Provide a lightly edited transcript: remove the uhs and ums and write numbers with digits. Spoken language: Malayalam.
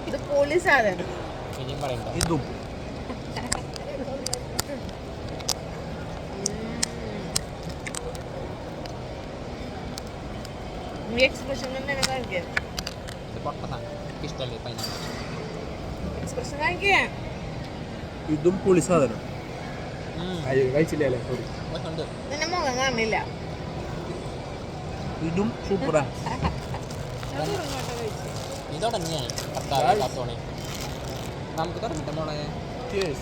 ഇത് പോലീസ് സാധനം. ഇനിയും പറയണ്ട. ഇതും ഈ എക്സ്പ്രഷൻ തന്നെ കാണിക്കുക. ഇത് പൊട്ടതാണ്. ഇഷ്ടമല്ലേ പൈനാപ്പിൾ? എക്സ്പ്രഷൻ കാണിക്കുക. ഇതും പുളി സാധനം കഴിച്ചില്ലേ? സോറി. ഉണ്ട്. നിന്നെ മുഖം കാണില്ല. ഇതും സൂപ്പറാ. ഇതോടെ തന്നെയാണ് കത്താത്തോണേ. നമുക്ക് തുടങ്ങിട്ട മോളെ. Cheers.